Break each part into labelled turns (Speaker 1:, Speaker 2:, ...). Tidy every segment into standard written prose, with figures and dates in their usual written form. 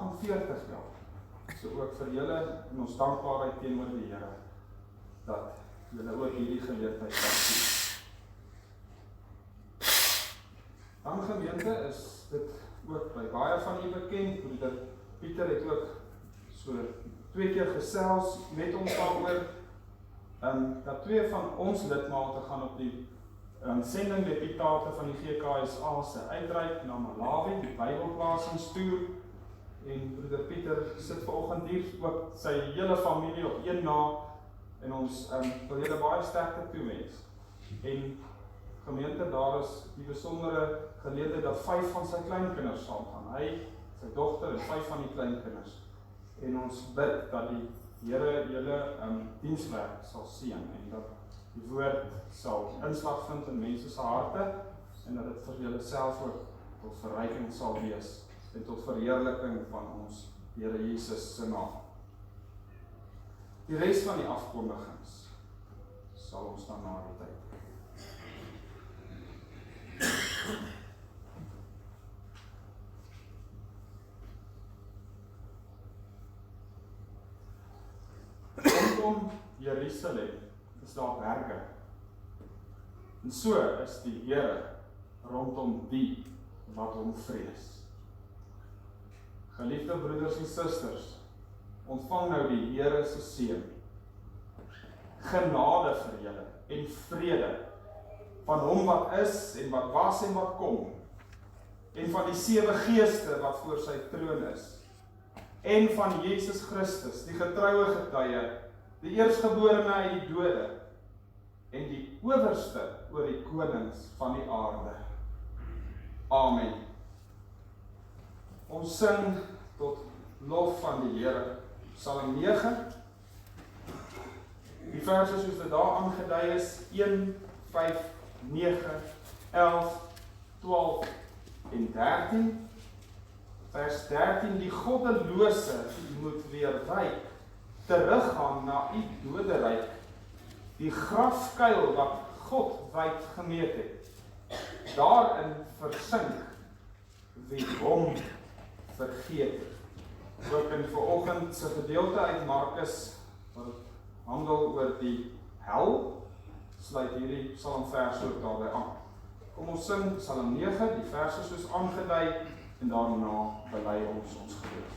Speaker 1: 48 jaar. So ook vir julle in ons dankbaarheid teenoor die Here, dat julle ook hierdie geleentheid kan sien. Dan gemeente is dit ook by baie van u bekend. Broeder Pieter het ook so 2 keer gesels met ons daaroor, dat 2 van ons lidmate gaan op die sending deputate van die GKSA se uitreik na Malawi, die Bybelplasingstoer, en broeder Pieter sit vanoggend hier, ook sy hele familie op een na, en ons wil julle baie sterkte toewens. En gemeente, daar is die besondere geleentheid dat 5 van sy kleinkinders saam gaan. Hy, sy dogter en 5 van die kleinkinders. En ons bid dat die Here julle dienswerk sal seën en dat die woord sal inslag vind in mense se harte en dat dit vir julle self ook tot verryking sal wees en tot verheerliking van ons Here Jesus se naam. Die res van die afkondigings sal ons dan na die tyd. Rondom Jerusalem is daar berge. En so is die Here rondom die wat hom vrees. Geliefde broeders en susters, ontvang nou die Here se seën. Genade vir julle en vrede van hom wat is en wat was en wat kom, en van die 7 geeste wat voor sy troon is, en van Jesus Christus, die getroue getuie, die eerstgeborene uit die dode, en die owerste oor die konings van die aarde. Amen. Ons sing tot lof van die Here, Psalm 9, die verse soos dit daar aangedui is, 1, 5, 9, 11, 12 en 13. Vers 13, die goddelose moet weer wyk, teruggaan na u doderyk, die grafkuil wat God wyd gemeet het, daarin versink, wie hom vergeet het. Ook in vanoggend se gedeelte uit Markus, wat handel oor die hel, sluit hierdie psalmvers ook daarby aan. Kom ons sing Psalm 9, die verse soos aangedui, en daarna bely ons geloof.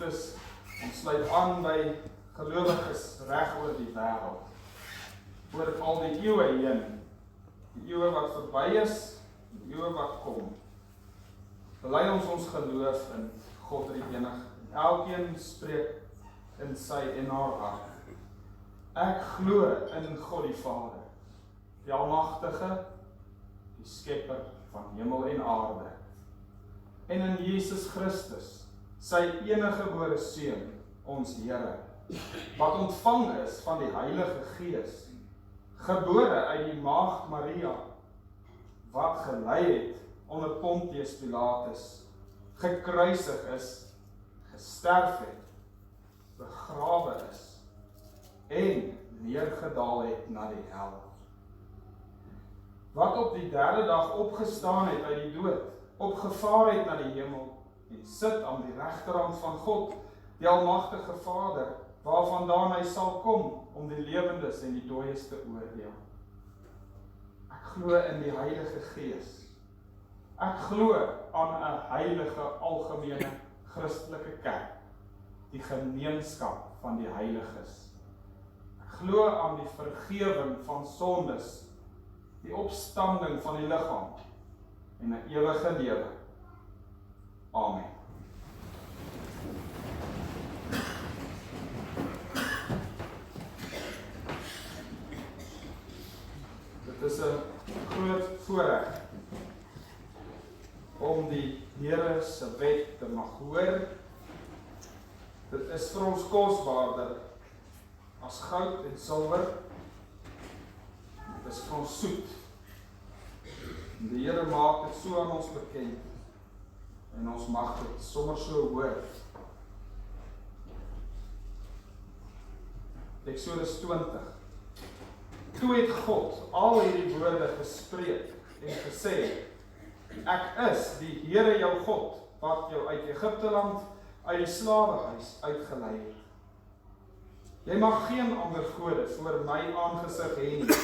Speaker 1: geliefdes, ons sluit aan by gelowiges reg oor die wêreld. Oor al die eeue heen, die eeue wat verby is, die eeue wat kom. Bely ons geloof in God die enig. Elkeen spreek in sy en haar hart. Ek glo in God die Vader, die Almagtige, die Skepper van hemel en aarde, en in Jesus Christus, sy eniggebore Seun, ons Here, wat ontvang is van die Heilige Gees, gebore uit die maagd Maria, wat gelei het onder Pontius Pilatus, gekruisig is, gesterf het, begrawe is, en neergedaal het na die hel. Wat op die derde dag opgestaan het uit die dood, opgevaar het na die hemel, en sit aan die regterhand van God, die Almagtige Vader, waarvandaan hy sal kom, om die lewendes en die dooies te oordeel. Ek glo in die Heilige Gees. Ek glo aan 'n heilige, algemene, Christelike kerk, die gemeenskap van die heiliges. Ek glo aan die vergewing van sondes, die opstanding van die liggaam, en 'n ewige lewe. Amen. Dit is 'n groot voorreg om die Here se wet te mag hoor. Dit is vir ons kosbaarder as goud en silwer. Dit is vir ons soet. En die Here maak dit so aan ons bekend. En ons mag dit sommer so hoor. Eksodus 20. Toe het God al hierdie woorde gespreek en gesê, ek is die Here jou God, wat jou uit Egipte land, uit die slawehuis uitgelei het. Jy mag geen ander gode voor my aangesig hê nie.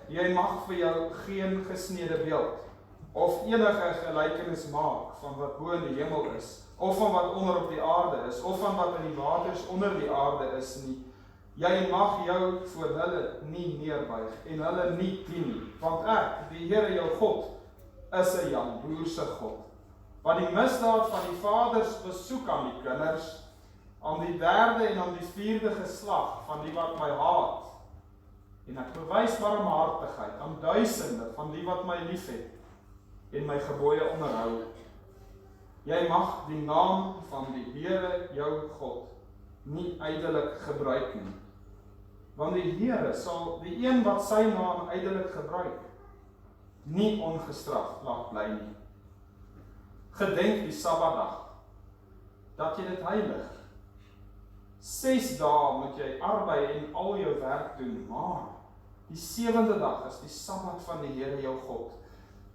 Speaker 1: Jy mag vir jou geen gesnede beeld, of enige gelykenis maak van wat bo in die hemel is, of van wat onder op die aarde is, of van wat in die waters onder die aarde is nie. Jy mag jou voor hulle nie neerbuig en hulle nie dien nie, want ek, die Here jou God, is 'n jaloerse God, wat die misdaad van die vaders besoek aan die kinders, aan die derde en aan die vierde geslag van die wat my haat, en ek bewys barmhartigheid aan duisende van die wat my liefhet en my gebooie onderhou. Jy mag die naam van die Here jou God nie ydelik gebruik nie, want die Here sal die een wat sy naam ydelik gebruik, nie ongestraf laat bly nie. Gedenk die Sabbatdag, dat jy dit heilig. 6 dae moet jy arbei en al jou werk doen, maar die 7de dag is die Sabbat van die Here jou God.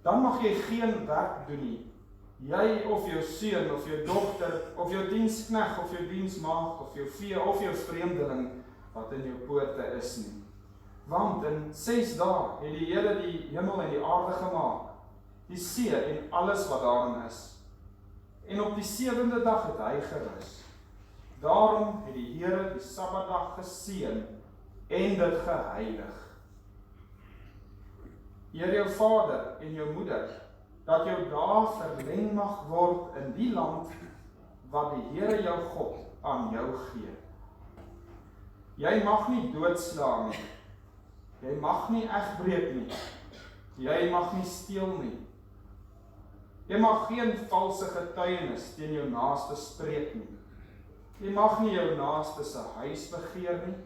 Speaker 1: Dan mag jy geen werk doen nie. Jy of jou seun of jou dogter of jou diensknegt of jou diensmaagd of jou vee of jou vreemdeling wat in jou poorte is nie. Want in 6 dae het die Here die hemel en die aarde gemaak, die see en alles wat daarin is. En op die 7de dag het hy gerus. Daarom het die Here die Sabbatdag geseën en dit geheilig. Eer jou vader en jou moeder, dat jou dae verleng mag word in die land wat die Here jou God aan jou gee. Jy mag nie doodslaan nie. Jy mag nie egbreek nie. Jy mag nie steel nie. Jy mag geen valse getuienis teen jou naaste spreek nie. Jy mag nie jou naaste se huis begeer nie.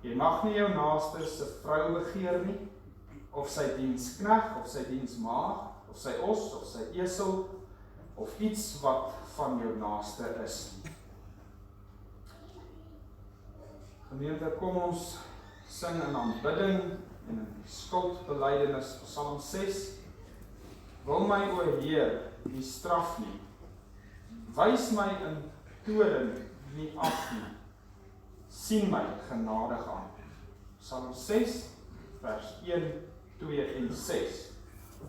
Speaker 1: Jy mag nie jou naaste se vrou begeer nie, of sy diensknegt, of sy diensmaagd, of sy os, of sy esel, of iets wat van jou naaste is. Gemeente, kom ons sing in aanbidding en in skuldbelydenis, Psalm 6. Wil my, o Heer, nie straf nie. Wys my in toorn nie af nie. Sien my genadig aan. Psalm 6, vers 1, 2 en 6.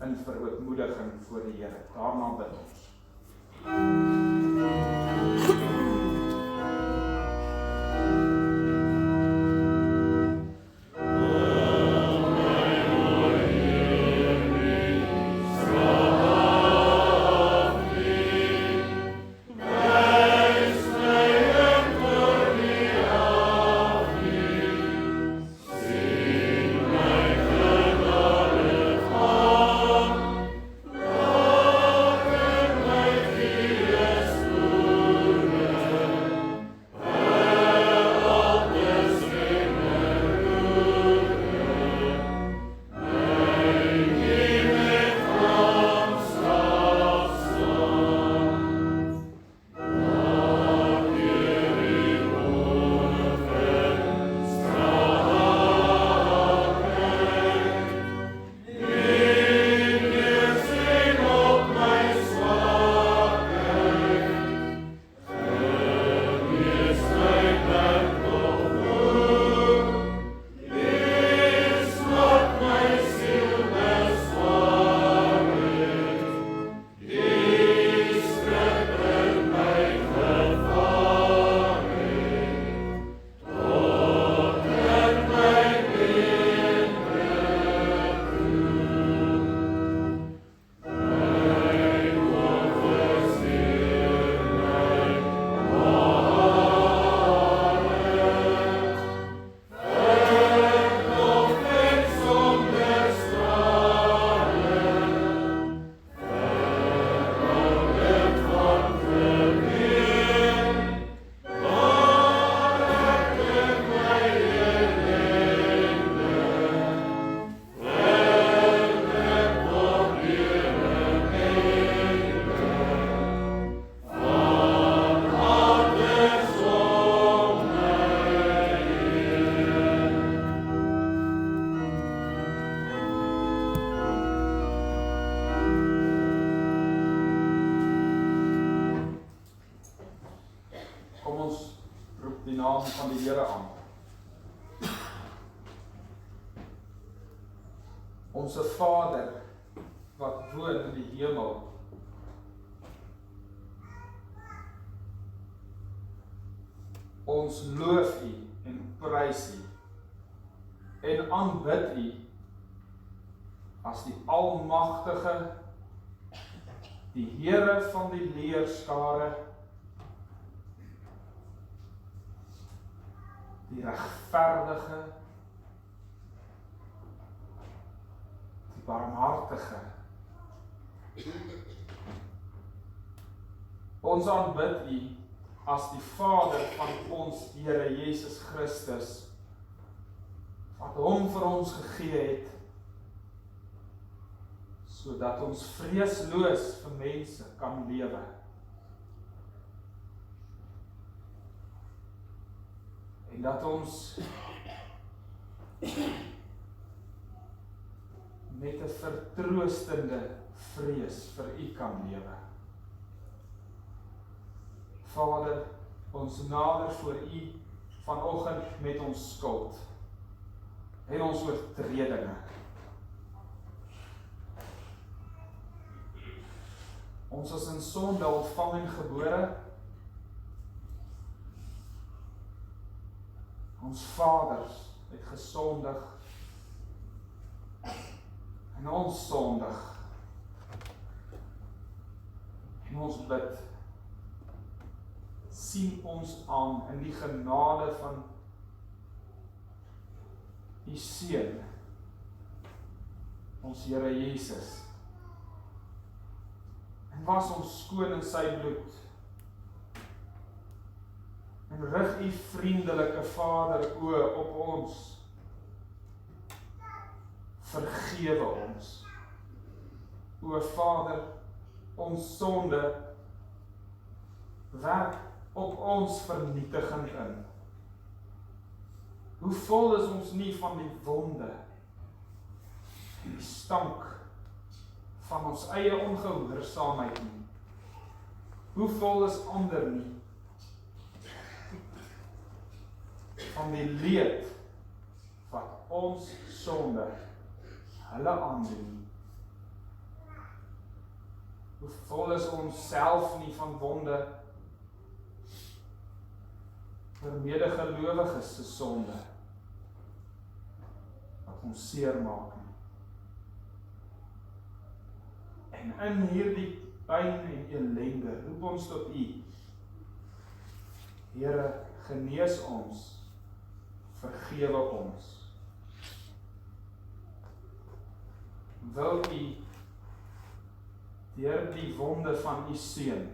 Speaker 1: In verootmoediging voor die Here. Daarna bid ons. naam van die Here aan. Onse Vader, wat woon in die hemel, ons loof U en prys U, en aanbid U, as die Almagtige, die Here van die leerskare, die regverdige, die barmhartige. Ons aanbid U as die Vader van ons Here Jesus Christus, wat hom vir ons gegee het, sodat ons vreesloos vir mense kan lewe. En dat ons met 'n vertroostende vrees vir U kan lewe. Vader, ons nader voor U vanoggend met ons skuld en ons oortredinge. Ons is in sonde ontvang en gebore. Ons vaders het gesondig en ons sondig. En ons bid, sien ons aan in die genade van U Seun, ons Here Jesus, en was ons skoon in sy bloed, en rig U vriendelike Vader oë op ons, vergewe ons. O Vader, ons sonde werk op ons vernietiging in. Hoe vol is ons nie van die wonde, die stank van ons eie ongehoorsaamheid nie. Hoe vol is ander nie van die leed wat ons sonde hulle aandoen. Hoe vol is ons self nie van wonde vir medegelowiges se sonde wat ons seermaak nie. En in hierdie pyn en ellende roep ons tot U. Here, genees ons, vergewe ons. Wil U deur die wonde van U Seun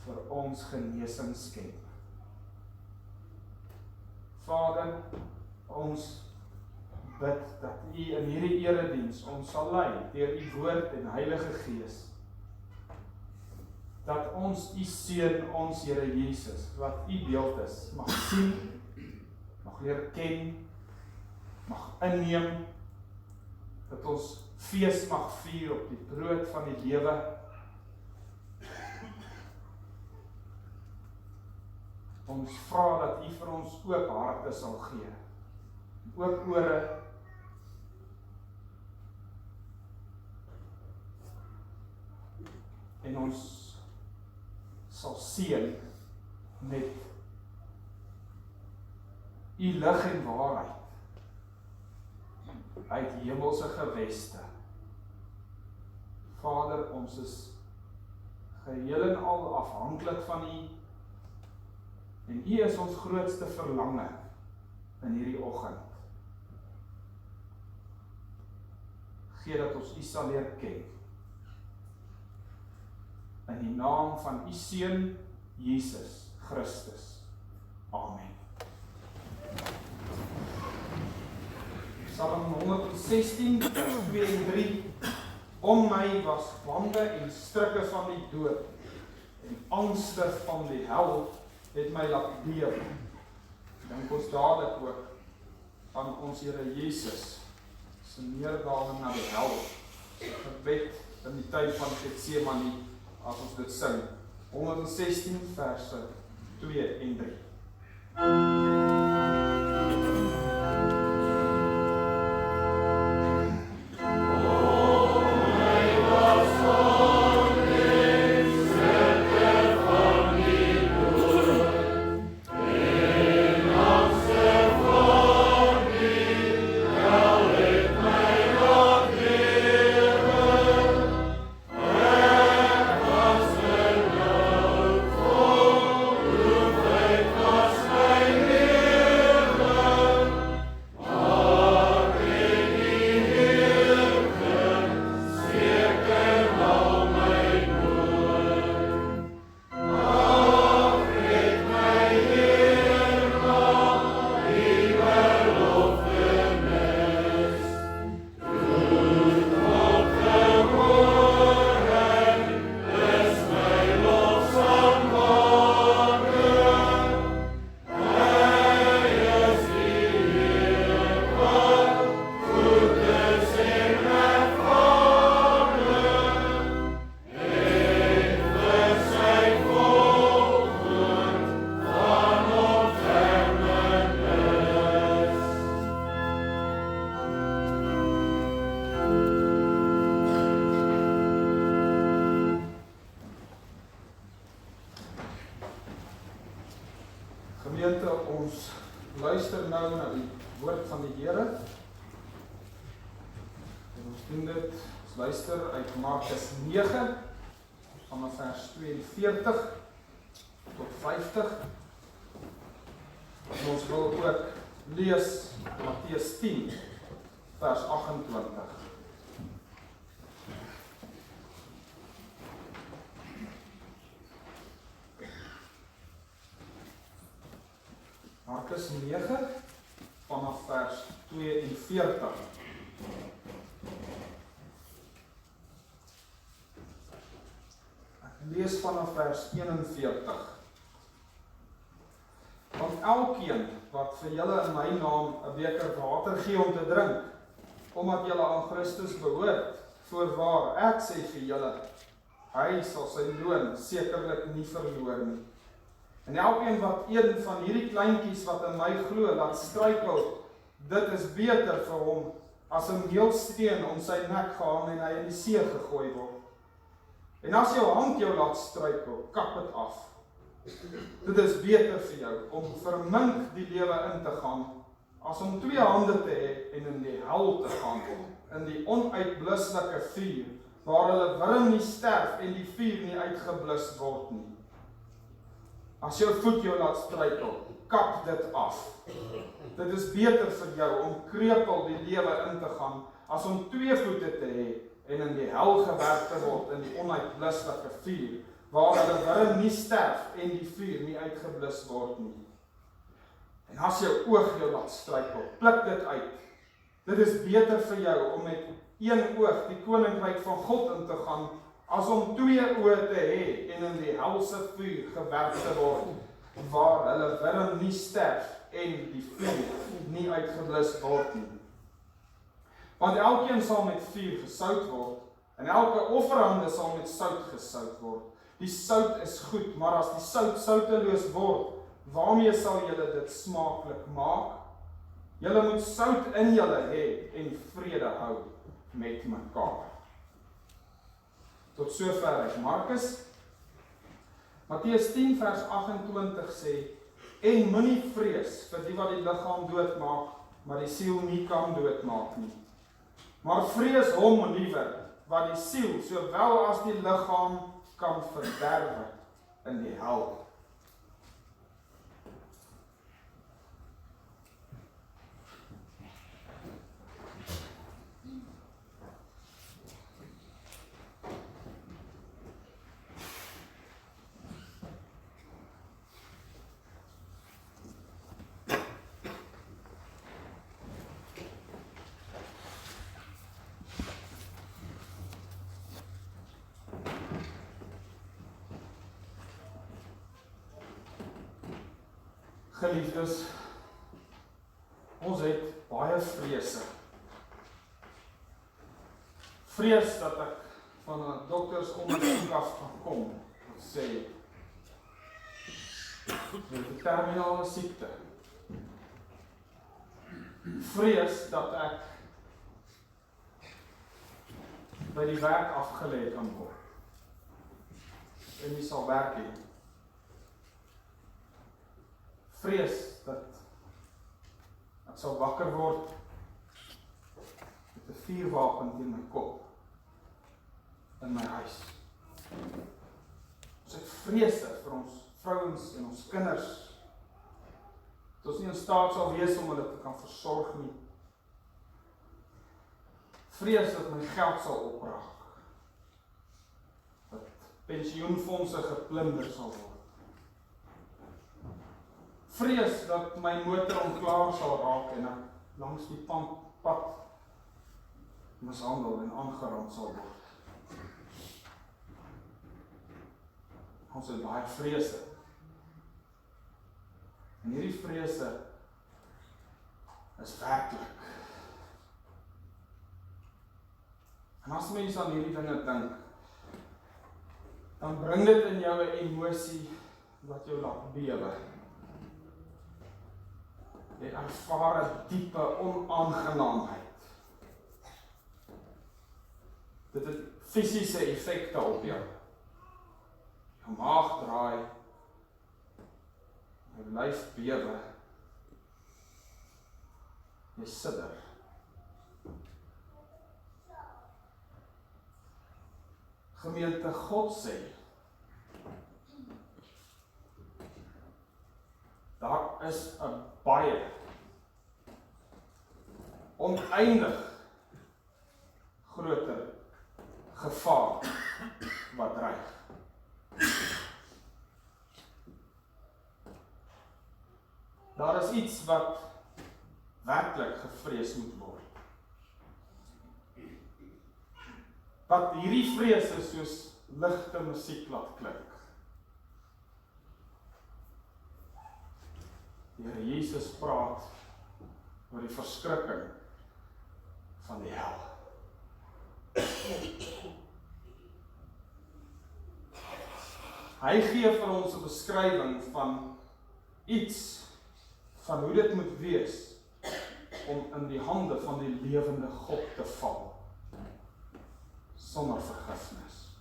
Speaker 1: vir ons genesing skenk. Vader, ons bid dat U in hierdie erediens ons sal lei deur U woord en Heilige Gees. Dat ons U Seun, ons Here Jesus, wat U beeld is, mag sien, mag leer ken, mag inneem, dat ons fees mag vier op die brood van die lewe. Ons vra dat U vir ons oop harte sal gee, oop ore, en ons sal seën met U lig en waarheid uit hemelse geweste. Vader, ons is geheel en al afhanklik van U, en U is ons grootste verlange in hierdie oggend. Gee dat ons U sal leer ken. In die naam van U Seun, Jesus Christus. Amen. Psalm 116, vers 2 en 3. Om my was bande en strikke van die dood, en angste van die hel het my laat bewe. Dink ons dadelik ook aan ons Here Jesus se neerdaling na die hel, se gebed in die tyd van Getsemane, as ons dit sing. 116 verse 2 en 3. Gemeente, ons luister nou na die woord van die Here. En ons doen dit, ons luister uit Markus 9, vanaf vers 42 tot 50. En ons wil ook lees Matteus 10, vers 28. Markus 9, vanaf vers 42. Ek lees vanaf vers 41. Want elkeen wat vir julle in my naam 'n beker water gee om te drink, omdat julle aan Christus behoort, voorwaar, ek sê vir julle, hy sal sy loon sekerlik nie verloor nie. En elkeen wat een van hierdie kleintjies wat in my glo laat struikel, dit is beter vir hom as 'n meelsteen om sy nek gehang en hy in die see gegooi word. En as jou hand jou laat struikel, kap dit af. Dit is beter vir jou om vermink die lewe in te gaan, as om 2 hande te hê en in die hel te gaan, in die onuitbluslike vuur, waar hulle wurm nie sterf en die vuur nie uitgeblus word nie. As jou voet jou laat struikel, kap dit af. Dit is beter vir jou om krepeel die lewe in te gaan, as om 2 voete te hê en in die hel gewerp te word in die onuitbluslike vuur, waar hulle wurm nie sterf en die vuur nie uitgeblus word nie. En as jou oog jou laat struikel, pluk dit uit. Dit is beter vir jou om met 1 oog die Koninkryk van God in te gaan, as om 2 oë te hê en in die helse vuur gewerp te word, waar hulle wurm nie sterf en die vuur nie uitgeblus word nie. Want elkeen sal met vuur gesout word, en elke offerande sal met sout gesout word. Die sout is goed, maar as die sout souteloos word, waarmee sal julle dit smaaklik maak? Julle moet sout in julle hê en vrede hou met mekaar. Tot sover uit Markus. Matteus 10 vers 28 sê, en moenie vrees vir die wat die liggaam doodmaak, maar die siel nie kan doodmaak nie. Maar vrees hom liewer, wat die siel, sowel as die liggaam, kan verderwe in die hel. Geliefdes, ons het baie vrese. Vrees dat ek van 'n doktersondersoek af gaan kom, wat sê, Jy het 'n terminale siekte. Vrees dat ek by die werk afgelê kan word. En nie sal werk nie. Vrees dat ek sal wakker word met 'n vuurwapen teen my kop in my huis. Ons het vrese vir ons vrouens en ons kinders, dat ons nie in staat sal wees om hulle te kan versorg nie. Vrees dat my geld sal opraak, dat pensioenfondse geplunder sal word. Vrees dat my motor onklaar sal raak en ek langs die pad mishandel en aangerand sal word. Ons het baie vrese. En hierdie vrese is werklik. En as mens aan hierdie dinge dink, dan bring dit in jou 'n emosie wat jou laat bewe. Jy ervaar 'n diepe onaangenaamheid. Dit het fisiese effekte op jou. Jou maag draai, jou lyf bewe, jy sidder. Gemeente, God sê, daar is 'n baie oneindig groter gevaar wat dreig. Daar is iets wat werklik gevrees moet word. Wat hierdie vrese soos ligte musiek laat klink. Die Here Jesus praat oor die verskrikking van die hel. Hy gee vir ons 'n beskrywing van iets, van hoe dit moet wees om in die hande van die lewende God te val, sonder vergifnis.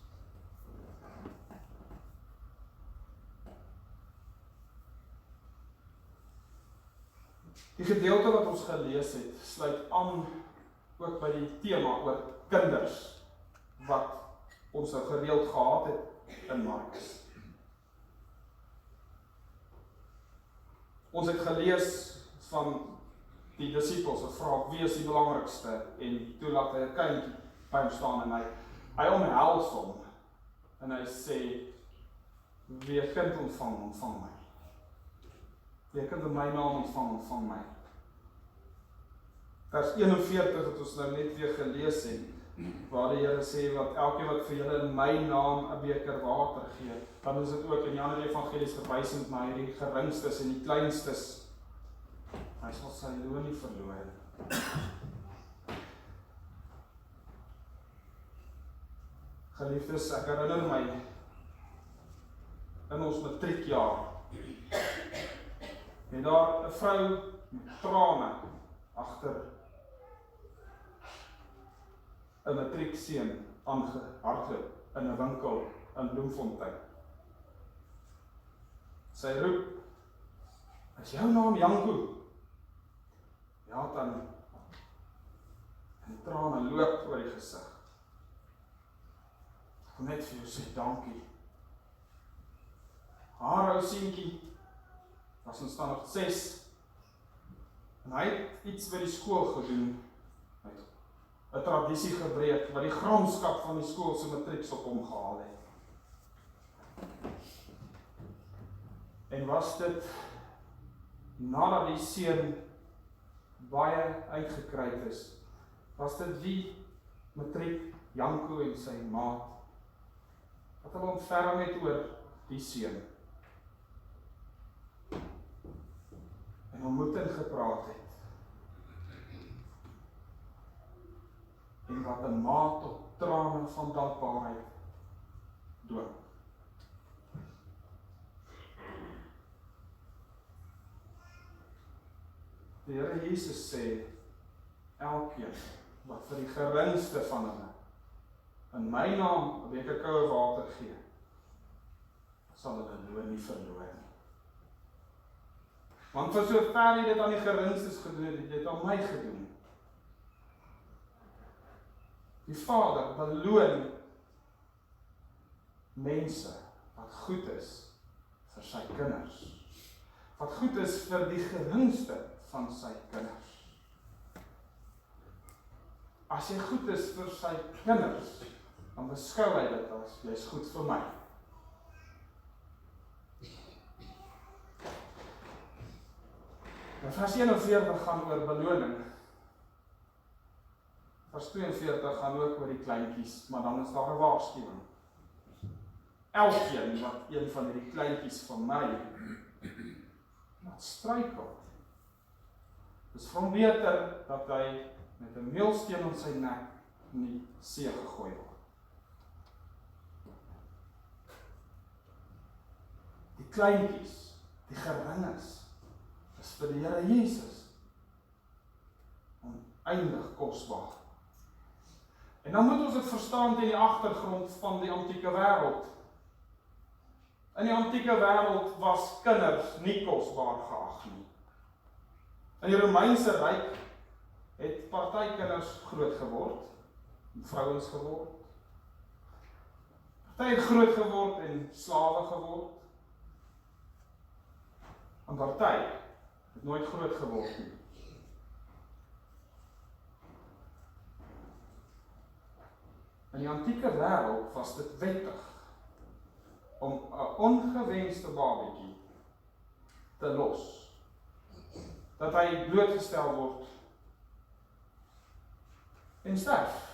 Speaker 1: Die gedeelte wat ons gelees het, sluit aan ook by die tema oor kinders, wat ons nou gereeld gehad het in Markus. Ons het gelees van die disippels wat vra, wie is die belangrikste? En toe laat hy 'n kindjie by hom staan en hy omhels hom. En hy sê, wie 'n kind ontvang my. Wie 'n kind in my naam ontvang my. Vers 41 het ons nou net weer gelees het, waar die Here sê, wat elkeen wat vir julle in my naam 'n beker water gee, dan is dit ook in die ander evangelies verwysend na hierdie geringstes en die kleinstes. Hy sal sy loon nie verloor nie. Geliefdes, ek herinner my in ons matriekjaar, het daar 'n vrou met trane agter 'n matriekseun aangehardloop in 'n winkel in Bloemfontein. Sy roep, is jou naam Janko? Ja, dan, en trane loop oor die gesig. Ek wil net vir jou sê dankie. Haar ou seentjie was in standaard 6, en hy het iets by die skool gedoen. Hy het 'n tradisie gebreek, wat die gramskap van die skool se matrieks op hom gehaal het. En was dit, nadat die seun baie uitgekry is, was dit die matriek, Janko en sy maat, wat hulle ontferm het oor die seun. En ontmoeting gepraat het. En wat 'n ma tot trane van dankbaarheid doop. Die Here Jesus sê, elkeen wat vir die geringste van hulle in my naam 'n beker koue water gee, sal hulle loon nie verloor nie. Want vir sover jy dit aan die geringstes gedoen het, het jy dit aan my gedoen. Die Vader beloon mense wat goed is vir sy kinders. Wat goed is vir die geringste van sy kinders. As jy goed is vir sy kinders, dan beskou hy dit as, jy is goed vir my. En vers 41 gaan oor beloning. Vers 42 gaan ook oor die kleintjies, maar dan is daar 'n waarskuwing. Elkeen wat een van hierdie kleintjies van my laat struikel, dis vir hom beter dat hy met 'n meelsteen om sy nek in die see gegooi word. Die kleintjies, die geringes, is vir die Here Jesus oneindig kosbaar. En dan moet ons dit verstaan teen die agtergrond van die antieke wêreld. In die antieke wêreld was kinders nie kosbaar geag nie. In die Romeinse ryk het party kinders groot geword, vrouens geword. Party het groot geword en slawe geword. En party het nooit groot geword nie. In die antieke wêreld was dit wettig om 'n ongewenste babatjie te los, dat hy blootgestel word en sterf.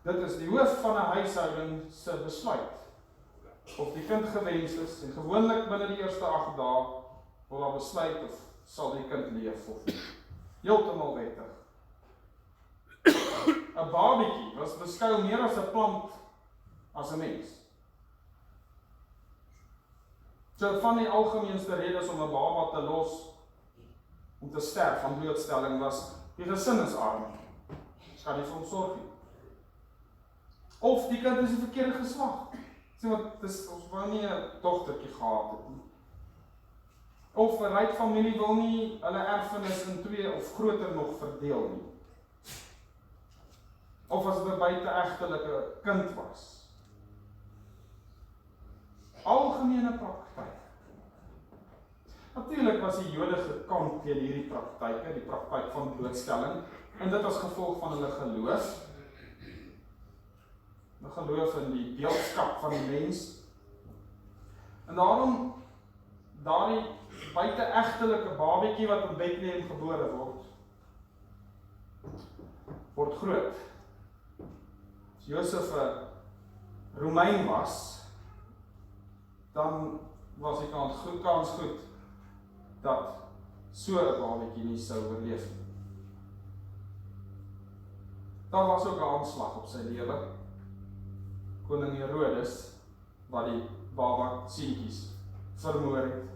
Speaker 1: Dit is die hoof van 'n huishouding se besluit, of die kind gewens is, en gewoonlik binne die eerste 8 dae word daar besluit of sal die kind leef of nie. Heeltemal wettig. 'n Babatjie was beskou meer as 'n plant as 'n mens. So van die algemeenste redes om 'n baba te los om te sterf van blootstelling was die gesin is arm. Kan nie vir hom sorg nie. Of die kind is die verkeerde geslag. Sien wat ons wou nie 'n dogtertjie gehad het nie. Of 'n ryk familie wil nie hulle erfenis in 2 of groter nog verdeel nie. Of as dit 'n buiteegtelike kind was. Algemene praktyk. Natuurlik was die Jode gekant teen hierdie praktyke, die praktyk van blootstelling, en dit as gevolg van hulle geloof. Hulle geloof in die beeldskap van die mens. En daarom, daardie buiteegtelike babatjie wat in Bethlehem gebore word groot. As Josef 'n Romein was, dan was die kans goed dat so 'n babatjie nie sou oorleef nie. Daar was ook 'n aanslag op sy lewe. Koning Herodes, wat die baba seentjies vermoor het.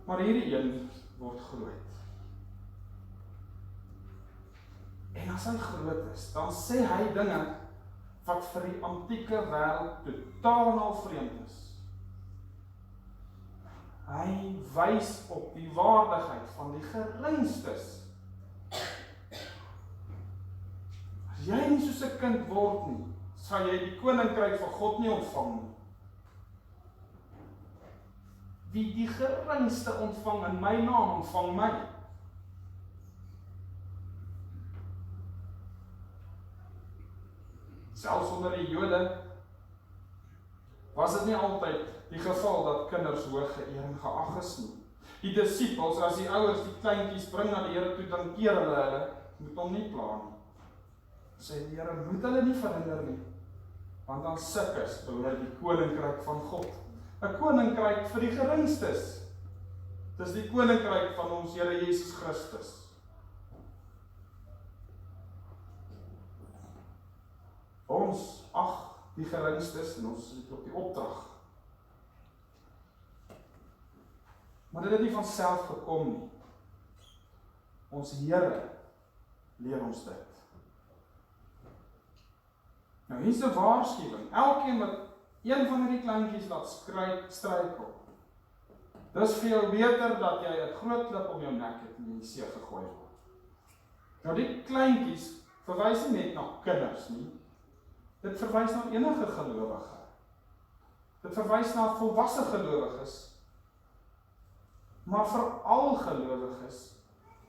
Speaker 1: Maar hierdie een word groot. En as hy groot is, dan sê hy dinge wat vir die antieke wêreld totaal en al vreemd is. Hy wys op die waardigheid van die geringstes. As jy nie soos 'n kind word nie, sal jy die Koninkryk van God nie ontvang nie. Wie die geringste ontvang in my naam, ontvang my. Selfs onder die Jode was dit nie altyd die geval dat kinders hoog geëer en geag is nie. Die disippels, as die ouers die kleintjies bring na die Here toe, dan keer hulle moet hom nie pla nie. Sê die Here, moet hulle nie verhinder nie, want dan sikkes behoort die Koninkryk van God. 'n Koninkryk vir die geringstes. Dis die Koninkryk van ons Here Jesus Christus. Ons ag die geringstes en ons het op die opdrag. Maar dit het nie van self gekom nie. Ons Here leer ons dit. Nou hier is 'n waarskuwing. Elkeen wat een van hierdie kleintjies laat struikel, dis vir jou beter dat jy 'n groot klip om jou nek het en in die see gegooi word. Nou die kleintjies verwys nie net na kinders nie. Dit verwys na enige gelowige. Dit verwys na volwasse gelowiges, maar veral gelowiges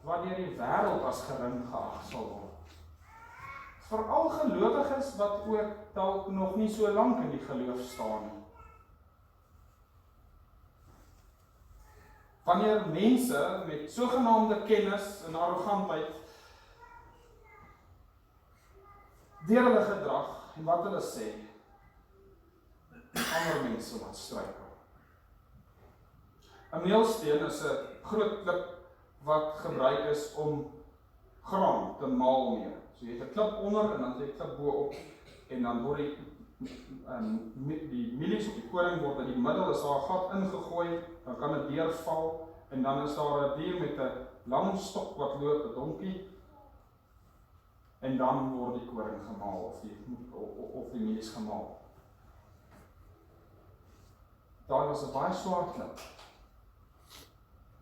Speaker 1: wat deur die wêreld as gering geag sal word. Veral gelowiges wat ook dalk nog nie so lank in die geloof staan nie. Wanneer mense met sogenaamde kennis en arrogantheid deur hulle gedrag en wat hulle sê, ander mense laat struikel. 'n meelsteen is 'n groot klip wat gebruik is om graan te maal mee. So jy het 'n klip onder en dan jy 'n klip bo op en dan word die mielies op die koring word in die middel is daar 'n gat ingegooi, dan kan dit deurval en dan is daar 'n dier met 'n lang stok wat loop, 'n donkie, en dan word die koring gemaal of die mielies gemaal. Daar was 'n baie swaar klip.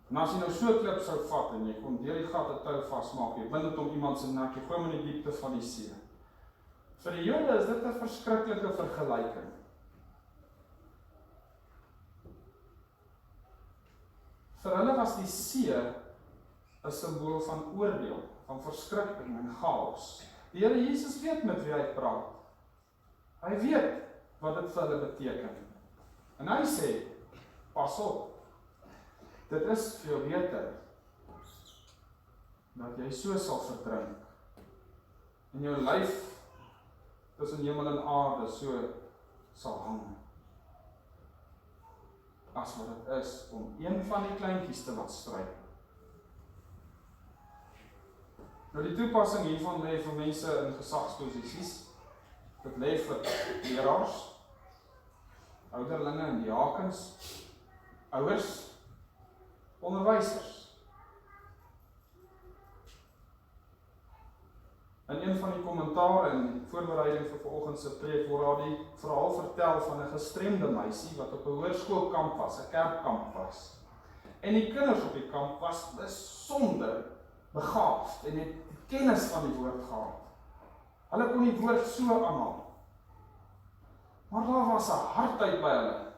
Speaker 1: En as jy nou so 'n klip sou vat en jy kon deur die gat 'n tou vasmaak, jy bind dit om iemand se nek, jy gooi hom in die diepte van die see. Vir die Jode is dit 'n verskriklike vergelyking. Vir hulle was die see 'n simbool van oordeel, van verskrikking en chaos. Die Here Jesus weet met wie hy praat. Hy weet wat dit vir hulle beteken. En hy sê, pas op, dit is vir jou beter, dat jy so sal verdrink, en jou lyf tussen hemel en aarde so sal hang, as wat dit is om een van die kleintjies te laat struikel. Nou die toepassing hiervan lê vir mense in gesagsposisies, dit lê vir leraars, ouderlinge en diakens, ouers, onderwysers. In een van die kommentare en voorbereiding vir vanoggend se preek word daar die verhaal vertel van 'n gestremde meisie wat op 'n hoërskoolkamp was, 'n kerkkamp was. En die kinders op die kamp was besonder begaafd en het kennis van die woord gehad. Hulle kon die woord so aanhaal. Maar daar was 'n hardheid by hulle.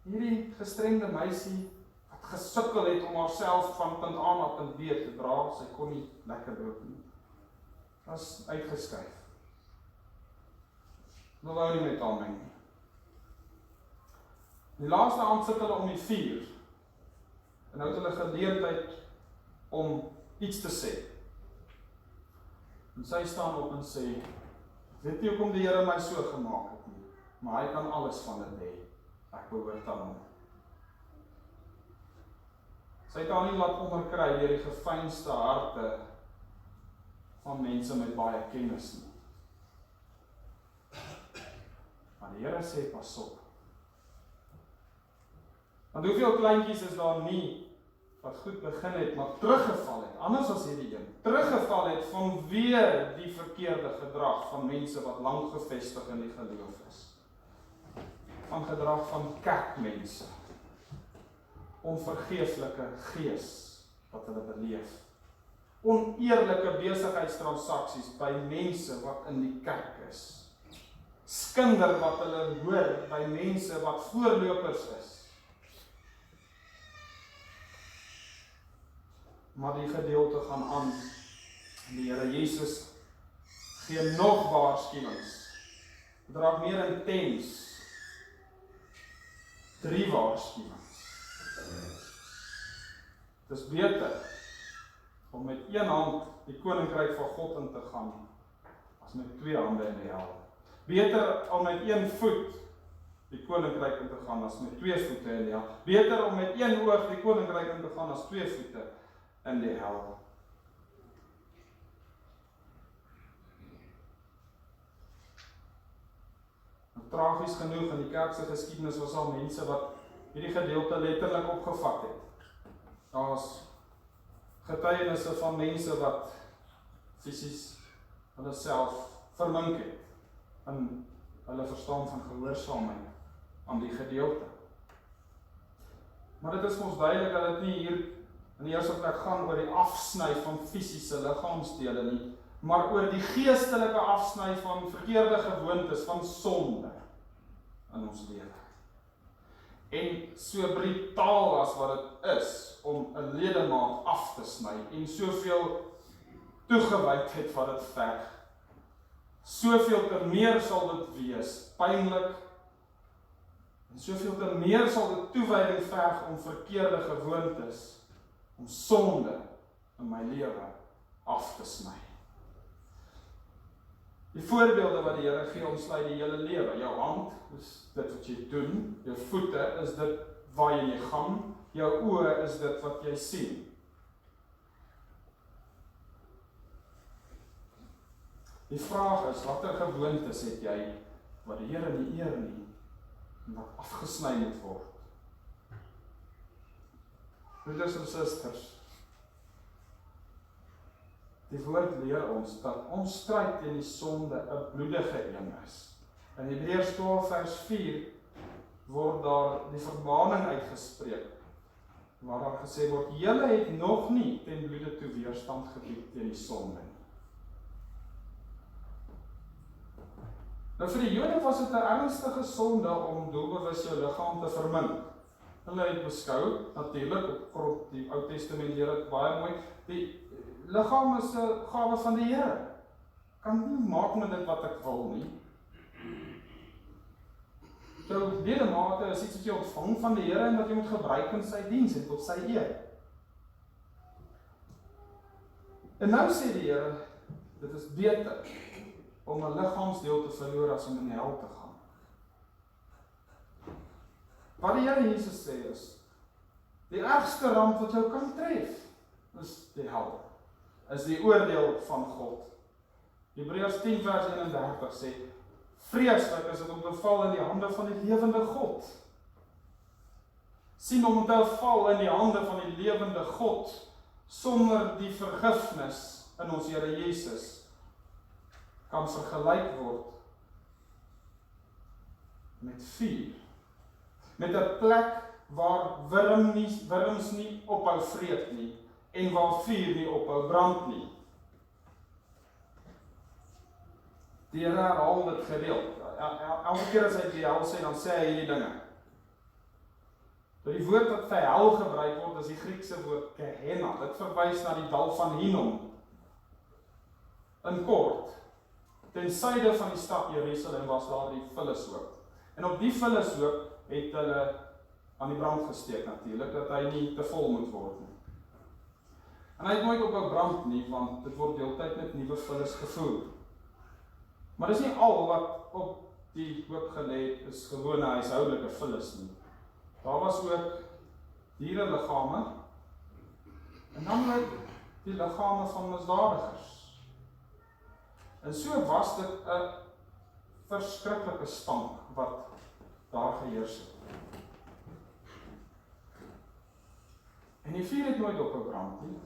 Speaker 1: Hierdie gestremde meisie wat gesukkel het om haarself van punt A na punt B te dra, sy kon nie lekker loop nie. Was uitgeskuif. Nou wou nie met haar meng nie. Die laaste aand sit hulle om die vuur en nou het hulle geleentheid om iets te sê. En sy staan op en sê, weet nie hoekom die Here my so gemaak het nie, maar hy kan alles van dit hê. Ek behoort aan hom. Sy het haar nie laat onderkry deur die gefynste harte van mense met baie kennis nie. Maar die Here sê, pas op. Want hoeveel kleintjies is daar nie wat goed begin het, maar teruggeval het, anders as hierdie een, teruggeval het vanweë die verkeerde gedrag van mense wat lank gevestig in die geloof is. Van gedrag van kerkmense, onvergeeflike gees wat hulle beleef, oneerlike besigheidstransaksies by mense wat in die kerk is, skinder wat hulle hoor by mense wat voorlopers is. Maar die gedeelte gaan aan, en die Here Jesus gee nog waarskuwings. Dit raak meer intens. 3 waarskuwings. Het is beter om met een hand die Koninkryk van God in te gaan, as met 2 hande in die hel. Beter om met 1 voet die Koninkryk in te gaan, as met 2 voete in die hel. Beter om met 1 oog die Koninkryk in te gaan, as 2 voete in die hel. Tragies genoeg in die kerkse geskiedenis was al mense wat hierdie gedeelte letterlik opgevat het. Daar was getuienisse van mense wat fisies hulle self vermink het in hulle verstaan van gehoorsaamheid aan die gedeelte. Maar dit is ons duidelik dat dit nie hier in die eerste plek gaan oor die afsny van fisiese liggaamsdele nie, maar oor die geestelike afsny van verkeerde gewoontes, van sonde in ons lewe. En so brutaal as wat dit is om 'n ledemaat af te sny en soveel toegewydheid wat dit verg, soveel te meer sal dit wees, pynlik, en soveel te meer sal dit toewyding verg om verkeerde gewoontes, om sonde in my lewe af te sny. Die voorbeelde wat die Here gee, omsluit die hele lewe. Jou hand is dit wat jy doen, jou voete is dit waar jy gaan, jou oë is dit wat jy sien. Die vraag is, watter gewoontes het jy wat die Here nie eer nie, en wat afgesny moet word? Broeders en susters, die woord leer ons dat ons stryd teen die sonde 'n bloedige een is. In Hebreërs 12 vers 4 word daar die vermaning uitgespreek, waar daar gesê word, julle het nog nie ten bloede toe weerstand gebied teen die sonde nie. Nou vir die Jode was dit 'n ernstige sonde om doelbewus jou liggaam te vermink. Hulle het beskou, natuurlik, op grond die Ou Testament leer dit baie mooi, die liggaam is 'n gawe van die Here. Kan nie maak met dit wat ek wil nie. Jou ledemate is iets wat jy ontvang van die Here en wat jy moet gebruik in sy diens en tot sy eer. En nou sê die Here, dit is beter om 'n liggaamsdeel te verloor as om in die hel te gaan. Wat die Here Jesus sê is, die ergste ramp wat jou kan tref, is die hel, is die oordeel van God. Hebreërs 10 vers 31 sê, vreeslik is dit om te val in die hande van die lewende God. Sien om te val in die hande van die lewende God, sonder die vergifnis in ons Here Jesus, kan vergelyk word met vuur. Met 'n plek waar wurms nie ophou vreet nie, en waar vuur nie ophou brand nie. Die Here herhaal dit gereeld. Elke keer as hy die hel sê, dan sê hy hierdie dinge. Die woord wat vir hel gebruik word, is die Griekse woord Gehenna. Dit verwys na die dal van Hinnom. In kort, ten suide van die stad Jerusalem was daar die vullishoop. En op die vullishoop het hulle aan die brand gesteek natuurlik, dat hy nie te vol moet word nie. En hy het nooit ophou brand nie, want dit word deeltyd met nuwe vullis gevoer. Maar dis nie al wat op die hoop gelê het, is gewone huishoudelike vullis nie. Daar was ook diereliggame, en dan ook die liggame van misdadigers. En so was dit 'n verskriklike stank wat daar geheers het. En die vuur het nooit ophou brand nie,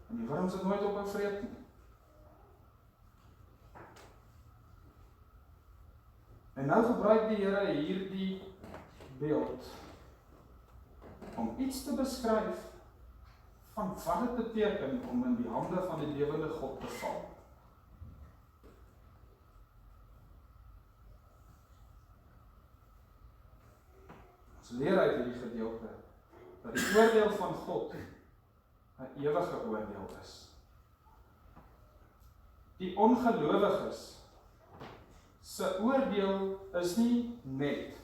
Speaker 1: en die wurms het nooit ophou vreet nie. En nou gebruik die Here hierdie beeld om iets te beskryf van wat dit beteken om in die hande van die lewende God te val. Ons leer uit hierdie gedeelte dat die oordeel van God 'n ewige oordeel is. Die ongelowiges se oordeel is nie net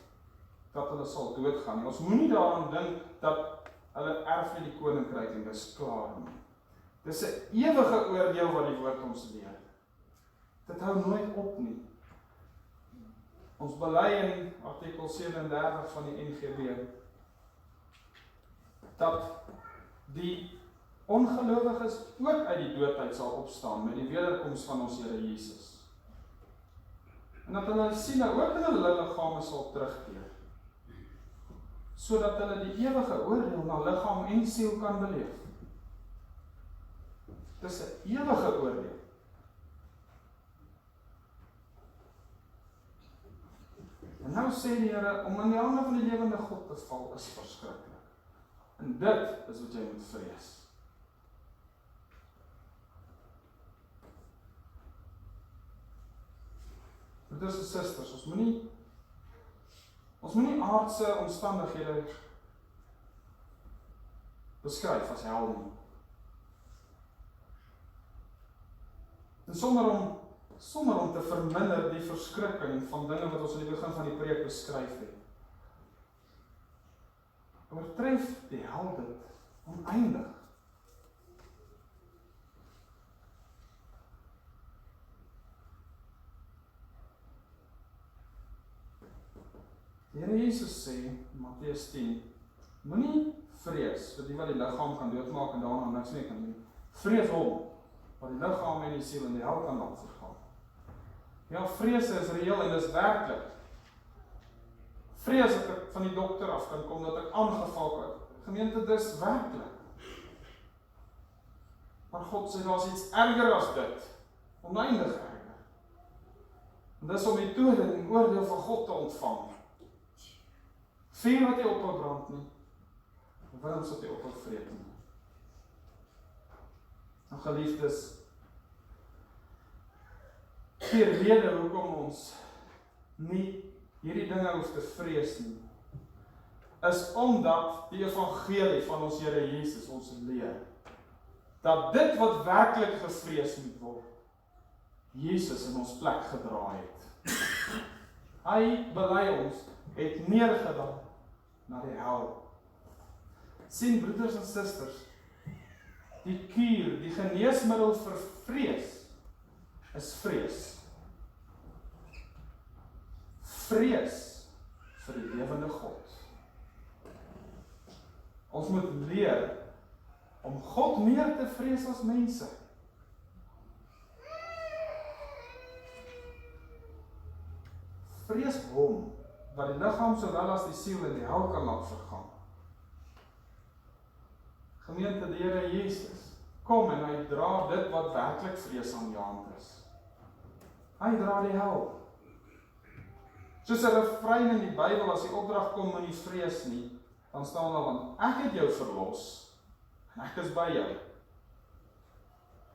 Speaker 1: dat hulle sal doodgaan nie. Ons moenie daaraan dink dat hulle erf nie die koninkryk en dis klaar nie. Dis 'n ewige oordeel wat die woord ons leer. Dit hou nooit op nie. Ons bely in artikel 37 van die NGB dat die ongelowiges ook uit die dood sal opstaan met die wederkoms van ons Here Jesus. En dat hulle siele ook in hulle liggame sal terugkeer, sodat hulle die ewige oordeel na liggaam en siel kan beleef. Dis 'n ewige oordeel. En nou sê die Here, om in die hande van die lewende God te val, is verskriklik. En dit is wat jy moet vrees. Broeders en susters, ons moenie aardse omstandighede beskryf as hel nie. En sonder om te verminder die verskrikking van dinge wat ons in die begin van die preek beskryf het. Oortref die hel dit oneindig. Die Here Jesus sê, in Matteus 10, moenie vrees vir die wat die liggaam kan doodmaak en daarna niks meer kan doen. Vrees hom, wat die liggaam en die siel in die hel kan laat vergaan. Ja, vrees is reëel en dis werklik. Vrees dat ek van die dokter af kan kom, dat ek aangeval word. Gemeente, dis werklik. Maar God sê, daar is iets erger as dit. Oneindig erger. En dis om die tode en oordeel van God te ontvang. Vuur wat jy ophou brand nie, wurms wat jy ophou vreet nie. Nou geliefdes, die rede hoekom ons nie hierdie dinge hoef te vrees nie, is omdat die evangelie van ons Here Jesus ons leer, dat dit wat werklik gevrees moet word, Jesus in ons plek gedra het. Hy bely ons, het neergedaal na die hel. Sien broeders en susters, die kuur, die geneesmiddel vir vrees, is vrees. Vrees vir die lewende God. Ons moet leer om God meer te vrees as mense. Vrees hom, wat die liggaam sowel as die siel in die hel kan laat vergaan. Gemeente, die Here Jesus kom en hy dra dit wat werklik vreesaanjaend is. Hy dra die hel. Soos 'n refrein in die Bybel, as die opdrag kom moenie vrees nie, dan staan daar van, ek het jou verlos en ek is by jou.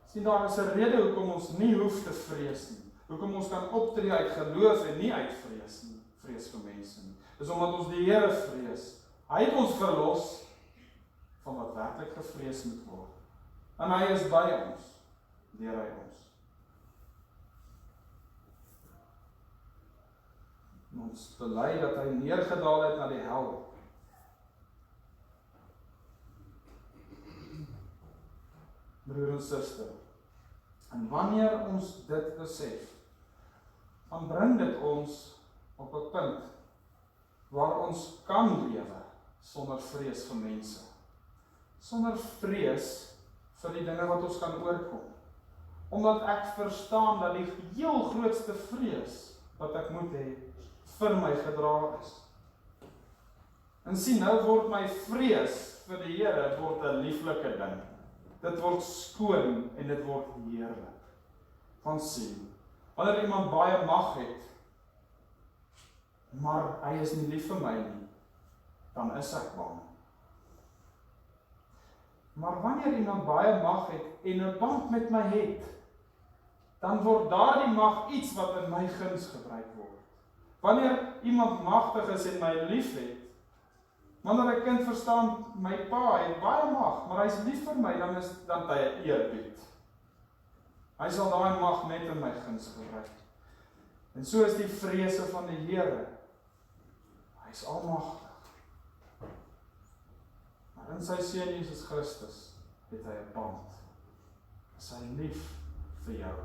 Speaker 1: Sien, daar is 'n rede hoekom ons nie hoef te vrees nie. Hoekom ons kan optree uit geloof en nie uit vrees nie. Vrees vir mense nie. Dis omdat ons die Here vrees. Hy het ons verlos van wat werklik gevrees moet word. En hy is by ons, leer hy ons. En ons bely dat hy neergedaal het na die hel. Broer en suster, en wanneer ons dit besef, dan bring dit ons op 'n punt waar ons kan lewe sonder vrees vir mense. Sonder vrees vir die dinge wat ons kan oorkom. Omdat ek verstaan dat die heel grootste vrees wat ek moet hê vir my gedra is. En sien, nou word my vrees vir die Here word 'n lieflike ding. Dit word skoon en dit word heerlik. Van sien, wanneer iemand baie mag het, maar hy is nie lief vir my nie, dan is ek bang. Maar wanneer iemand baie mag het en 'n band met my het, dan word daardie mag iets wat in my guns gebruik word. Wanneer iemand magtig is en my lief het, wanneer 'n kind verstaan, my pa het baie mag, maar hy is lief vir my, dan het hy 'n eerbied. Hy sal daai mag net in my guns gebruik. En so is die vrese van die Here. Hy is almagtig. Maar in sy Seun Jesus Christus het hy 'n band. Is hy lief vir jou.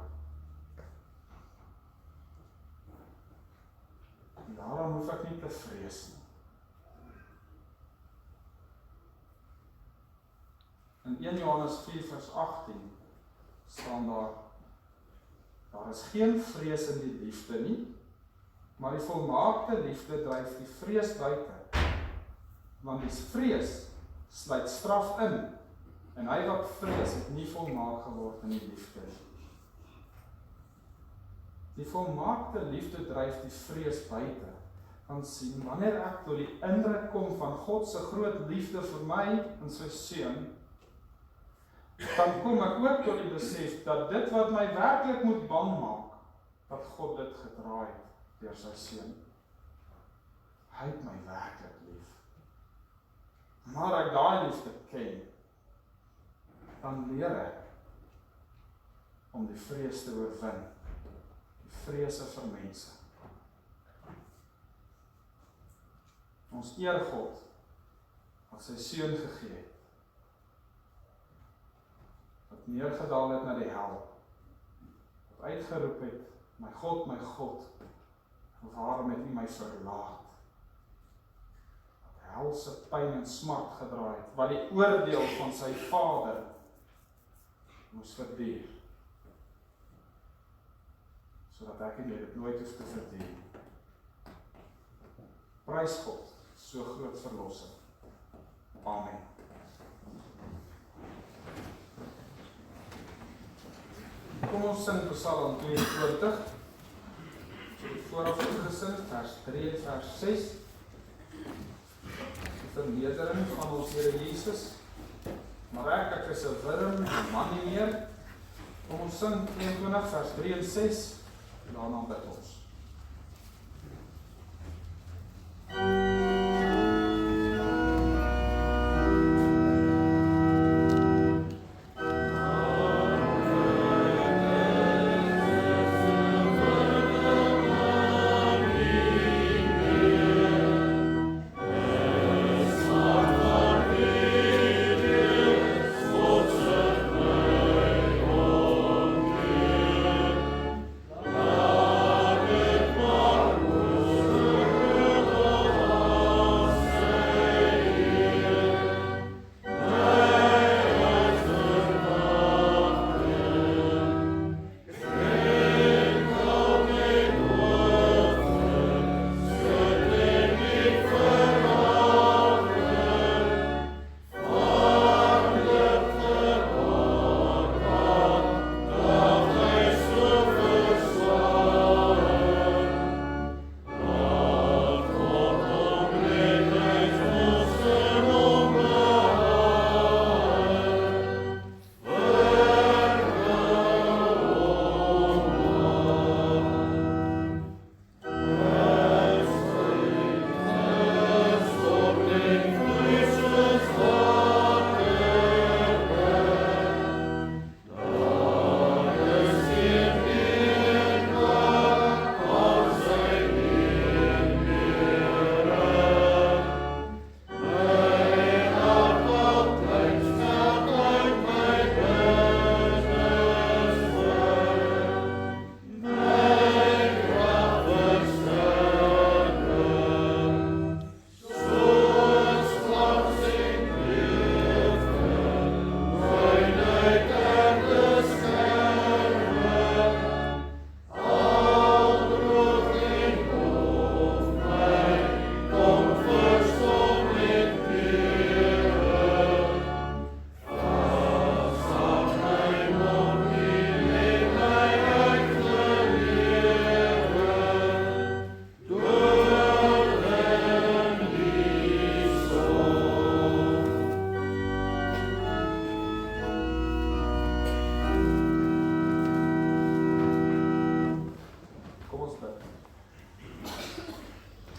Speaker 1: En daarom hoef ek nie te vrees nie. In 1 Johannes 4 vers 18 staan daar is geen vrees in die liefde nie, maar die volmaakte liefde dryf die vrees buite, want die vrees sluit straf in, En hy wat vrees, het nie volmaak geword in die liefde nie. Die volmaakte liefde dryf die vrees buite. Want sien, wanneer ek tot die indruk kom van God se groot liefde vir my en sy seun, dan kom ek ook tot die besef dat dit wat my werklik moet bang maak, dat God dit gedraai het deur sy seun. Hy het my werklik lief. Maar ek daai liefde ken, dan leer ek om die vrees te oorwin. Die vrese vir mense. Ons eer God, wat sy seun gegee het, wat neergedaal het na die hel, wat uitgeroep het, my God, waarom het U my verlaat? Wat helse pyn en smart gedra het, wat die oordeel van sy Vader moes verduur, sodat ek en jy dit nooit hoef te verdien. Prys God, so groot verlossing. Amen. Kom ons sing Psalm 22, vooraf gesing, vers 3 en vers 6, die vernedering van ons Here Jesus, maar ek is 'n wurm, 'n man nie meer. Kom ons sing 22 vers 3 en 6, daarna bid ons.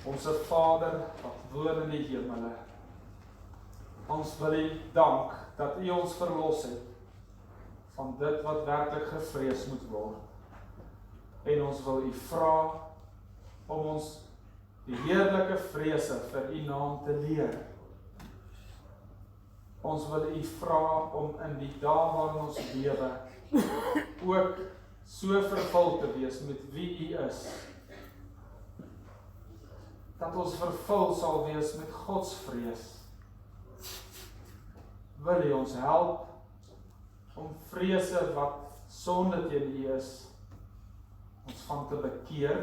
Speaker 1: Onse Vader, wat woon in die hemele, ons wil U dank dat U ons verlos het van dit wat werklik gevrees moet word. En ons wil U vra om ons die heerlike vrese vir U naam te leer. Ons wil U vra om in die dae waarin ons lewe ook so vervul te wees met wie U is. Dat ons vervul sal wees met Godsvrees. Wil U ons help om vrese wat sonde teen U is, ons van te bekeer,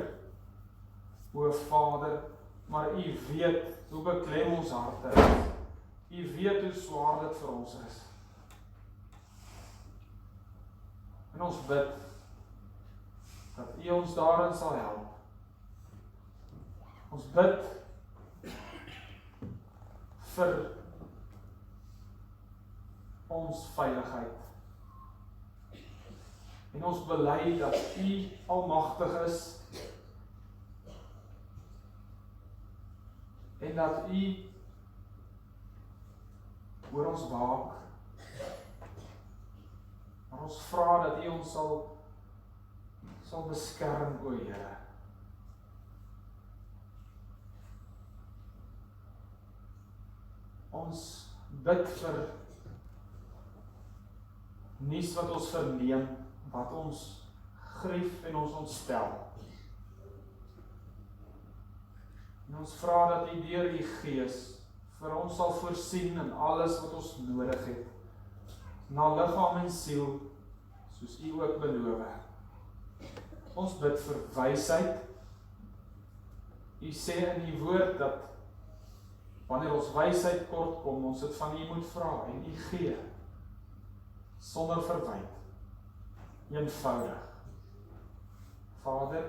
Speaker 1: o Vader, maar U weet hoe beklem ons harte is. U weet hoe swaar dit vir ons is. En ons bid dat U ons daarin sal help. Ons bid vir ons veiligheid. En ons bely dat U almagtig is en dat U oor ons waak. Maar ons vra dat U ons sal beskerm, o Here. Ons bid vir nuus wat ons verneem, wat ons grief en ons ontstel. En ons vra dat U deur U Gees vir ons sal voorsien in alles wat ons nodig het, na liggaam en siel, soos U ook beloof. Ons bid vir wysheid. U sê in U woord dat wanneer ons wysheid kort kom, ons dit van U moet vra en U gee, sonder verwyd, eenvoudig. Vader,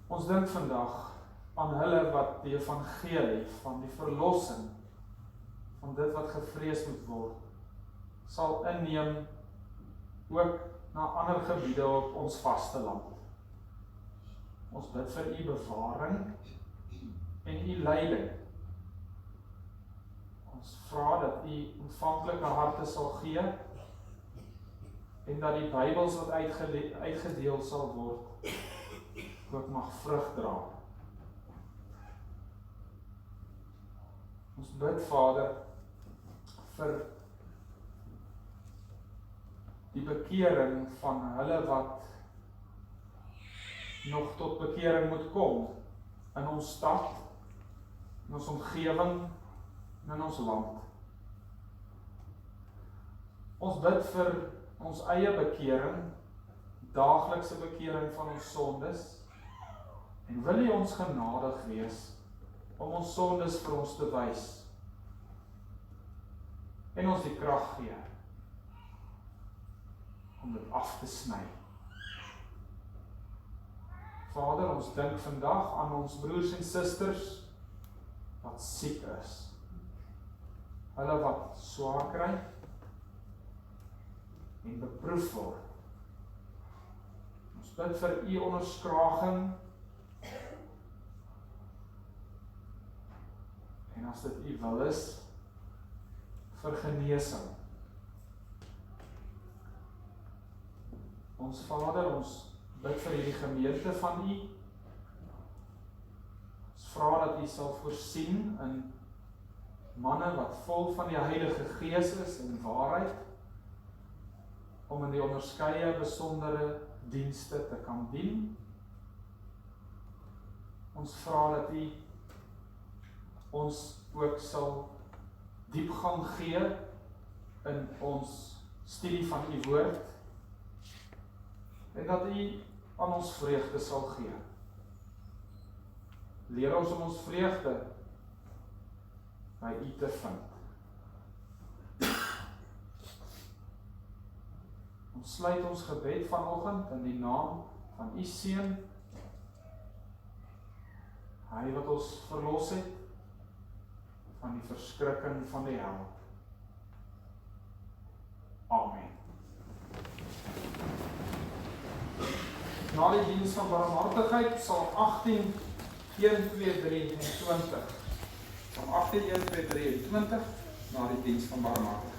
Speaker 1: ons dink vandag aan hulle wat die evangelie van die verlossing, van dit wat gevrees moet word, sal inneem ook na ander gebiede op ons vasteland. Ons bid vir U bewaring en U leiding. Ons vra dat U ontvanklike harte sal gee en dat die Bybels wat uitgedeel sal word, ook mag vrug dra. Ons bid, Vader, vir die bekering van hulle wat nog tot bekering moet kom in ons stad, in ons omgewing en in ons land. Ons bid vir ons eie bekering, daaglikse bekering van ons sondes, en wil U ons genadig wees om ons sondes vir ons te wys en ons die krag gee om dit af te sny. Vader, ons dink vandag aan ons broers en susters wat siek is, hulle wat swaar kry en beproef word. Ons bid vir U onderskraging, en as dit U wil is, vir genesing. Ons Vader, ons bid vir hierdie gemeente van U. Ons vra dat U sal voorsien in manne wat vol van die Heilige Gees is en waarheid, om in die onderskeie besondere dienste te kan dien. Ons vra dat U ons ook sal diepgang gee in ons studie van U woord, en dat U aan ons vreugde sal gee. Leer ons om ons vreugde by U te vind. Ons sluit ons gebed vanoggend in die naam van U Seun, Hy wat ons verlos het van die verskrikking van die hel. Amen. Na die diens van barmhartigheid sal 18, 1, 2, 3 en 20. Van 18, 1, 2, 3 en 20 na die diens van barmhartigheid.